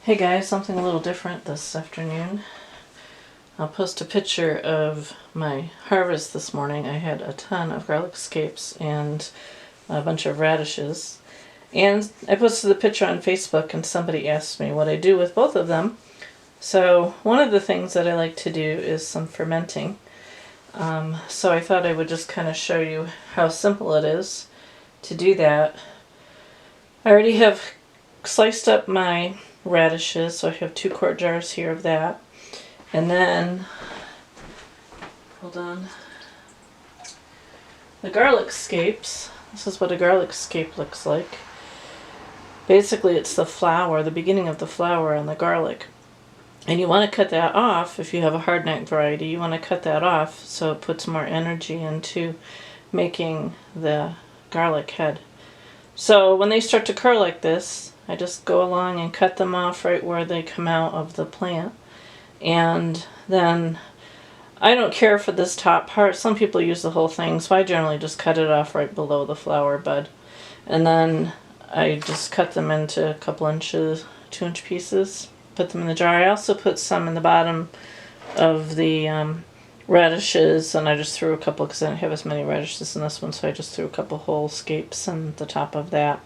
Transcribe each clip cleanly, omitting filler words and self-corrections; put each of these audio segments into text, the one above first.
Hey guys, something a little different this afternoon. I'll post a picture of my harvest this morning. I had a ton of garlic scapes and a bunch of radishes. And I posted the picture on Facebook and somebody asked me what I do with both of them. So one of the things that I like to do is some fermenting. So I thought I would just kind of show you how simple it is to do that. I already have sliced up my radishes, so I have 2 quart jars here of that. And then, hold on, the garlic scapes. This is what a garlic scape looks like. Basically it's the flower, the beginning of the flower on the garlic. And you want to cut that off. If you have a hard neck variety, you want to cut that off so it puts more energy into making the garlic head. So when they start to curl like this, I just go along and cut them off right where they come out of the plant. And then I don't care for this top part. Some people use the whole thing, so I generally just cut it off right below the flower bud. And then I just cut them into a couple inches, 2-inch pieces, put them in the jar. I also put some in the bottom of the radishes, and I just threw a couple because I didn't have as many radishes in this one, so I just threw a couple whole scapes in the top of that.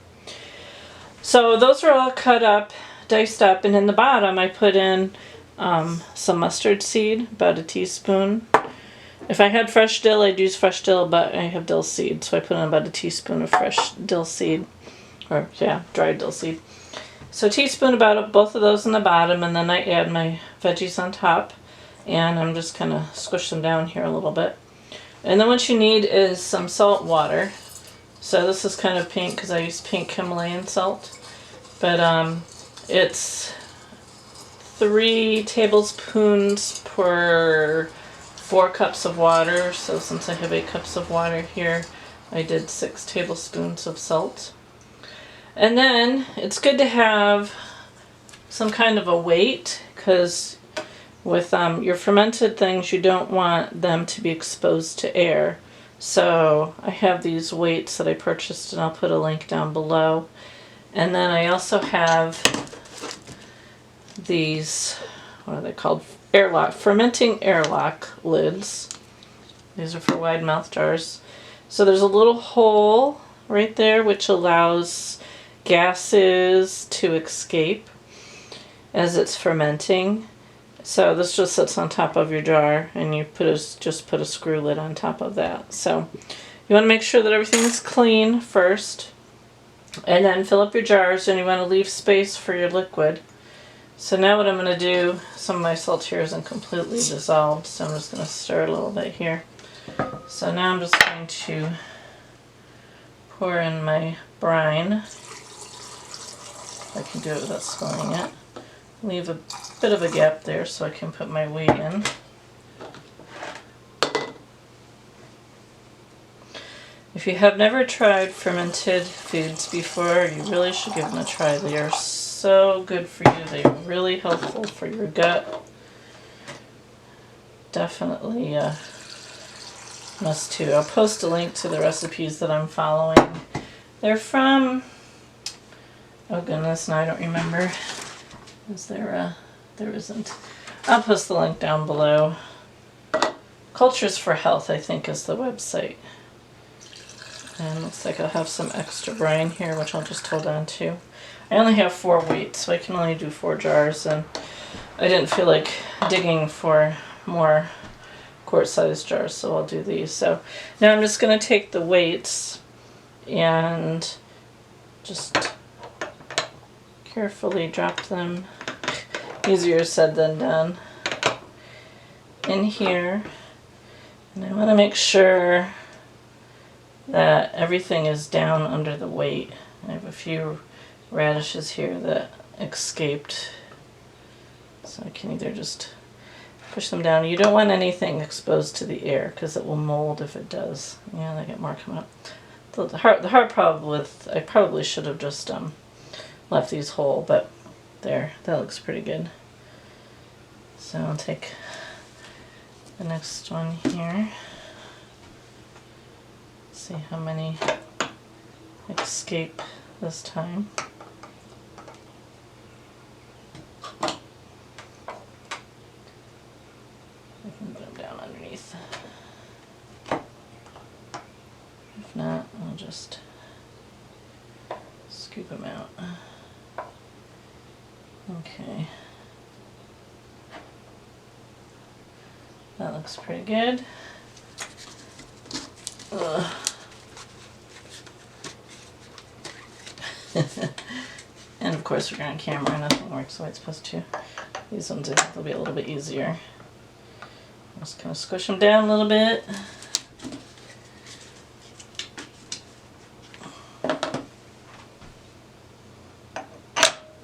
So those are all cut up, diced up, and in the bottom I put in some mustard seed, about a teaspoon. If I had fresh dill, I'd use fresh dill, but I have dill seed, so I put in about a teaspoon of fresh dill seed, or yeah, dried dill seed. So a teaspoon about both of those in the bottom, and then I add my veggies on top, and I'm just kind of squish them down here a little bit. And then what you need is some salt water. So this is kind of pink because I use pink Himalayan salt, but it's 3 tablespoons per 4 cups of water. So since I have 8 cups of water here, I did 6 tablespoons of salt. And then it's good to have some kind of a weight, because with your fermented things you don't want them to be exposed to air. So I have these weights that I purchased, and I'll put a link down below. And then I also have these, what are they called? Airlock, fermenting airlock lids. These are for wide mouth jars. So there's a little hole right there which allows gases to escape as it's fermenting. So this just sits on top of your jar, and you just put a screw lid on top of that. So you want to make sure that everything is clean first, and then fill up your jars, and you want to leave space for your liquid. So now what I'm going to do, some of my salt here isn't completely dissolved, so I'm just going to stir it a little bit here. So now I'm just going to pour in my brine. I can do it without spilling it. Leave a bit of a gap there so I can put my weight in. If you have never tried fermented foods before, you really should give them a try. They are so good for you. They are really helpful for your gut. Definitely must too. I'll post a link to the recipes that I'm following. They're from, oh goodness, now I don't remember. Is there isn't. I'll post the link down below. Cultures for Health, I think, is the website. And looks like I'll have some extra brine here, which I'll just hold on to. I only have 4 weights, so I can only do 4 jars, and I didn't feel like digging for more quart-sized jars, so I'll do these. So now I'm just going to take the weights and just carefully drop them, easier said than done, in here. And I want to make sure that everything is down under the weight. I have a few radishes here that escaped, so I can either just push them down. You don't want anything exposed to the air because it will mold if it does. Yeah, they get more coming up. The hard problem with, I probably should have just left these whole, but there, that looks pretty good. So I'll take the next one here. See how many escape this time. If not, I'll just scoop them out. Okay. That looks pretty good. Ugh. And of course we're on camera, nothing works the way it's supposed to. These ones, I think they'll be a little bit easier. Just kind of squish them down a little bit.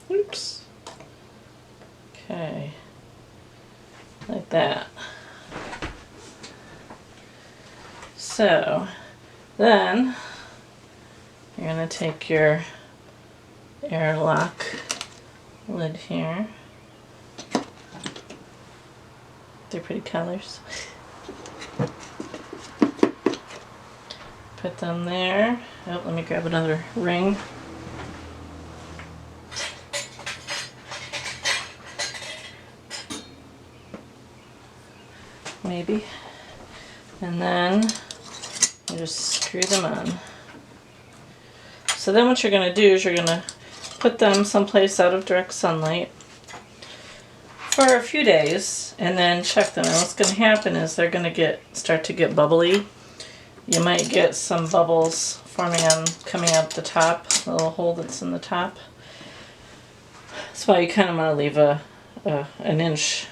Oops. Okay. Like that. So, then you're going to take your Airlock lid here. They're pretty colors. Put them there. Oh, let me grab another ring. Maybe. And then you just screw them on. So then what you're going to do is you're going to put them someplace out of direct sunlight for a few days and then check them. And what's going to happen is they're going to start to get bubbly. You might get some bubbles forming coming out the top, the little hole that's in the top. That's why you kind of want to leave an inch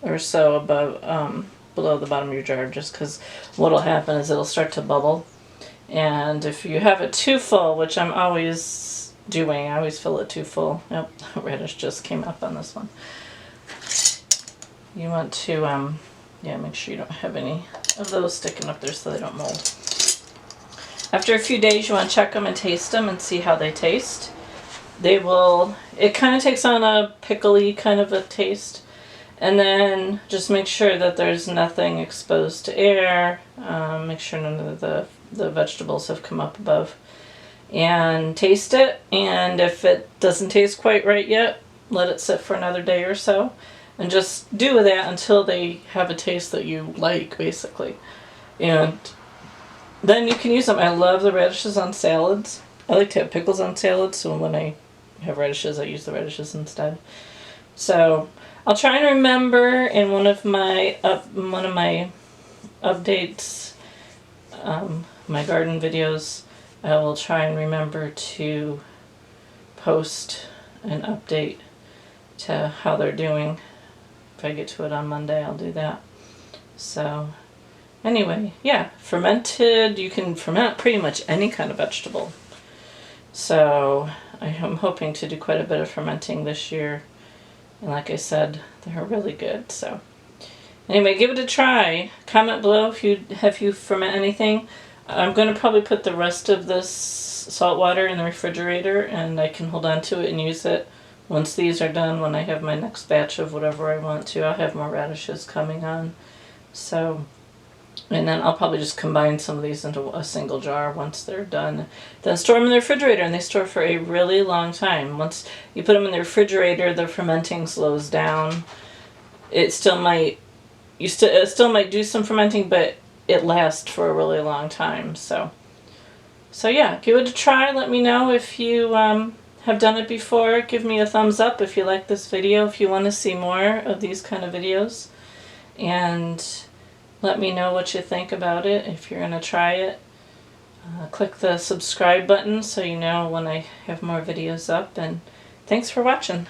or so above below the bottom of your jar, just because what'll happen is it'll start to bubble. And if you have it too full, which I'm always doing, I always fill it too full. Yep, radish just came up on this one. You want to, make sure you don't have any of those sticking up there so they don't mold. After a few days, you want to check them and taste them and see how they taste. It kind of takes on a pickly kind of a taste. And then just make sure that there's nothing exposed to air. Make sure none of the vegetables have come up above. And taste it. And if it doesn't taste quite right yet, let it sit for another day or so. And just do that until they have a taste that you like, basically. And then you can use them. I love the radishes on salads. I like to have pickles on salads, so when I have radishes, I use the radishes instead. So I'll try and remember in one of my updates, my garden videos, I will try and remember to post an update to how they're doing. If I get to it on Monday, I'll do that. So anyway, yeah, fermented, you can ferment pretty much any kind of vegetable. So I am hoping to do quite a bit of fermenting this year. And like I said, they're really good. So anyway, give it a try. Comment below if you ferment anything. I'm going to probably put the rest of this salt water in the refrigerator, and I can hold on to it and use it once these are done. When I have my next batch of whatever I want to, I'll have more radishes coming on. So, and then I'll probably just combine some of these into a single jar once they're done. Then store them in the refrigerator, and they store for a really long time. Once you put them in the refrigerator, the fermenting slows down. It still might do some fermenting, but it lasts for a really long time. So yeah, give it a try. Let me know if you have done it before. Give me a thumbs up if you like this video, if you want to see more of these kind of videos. And let me know what you think about it. If you're going to try it, click the subscribe button so you know when I have more videos up. And thanks for watching.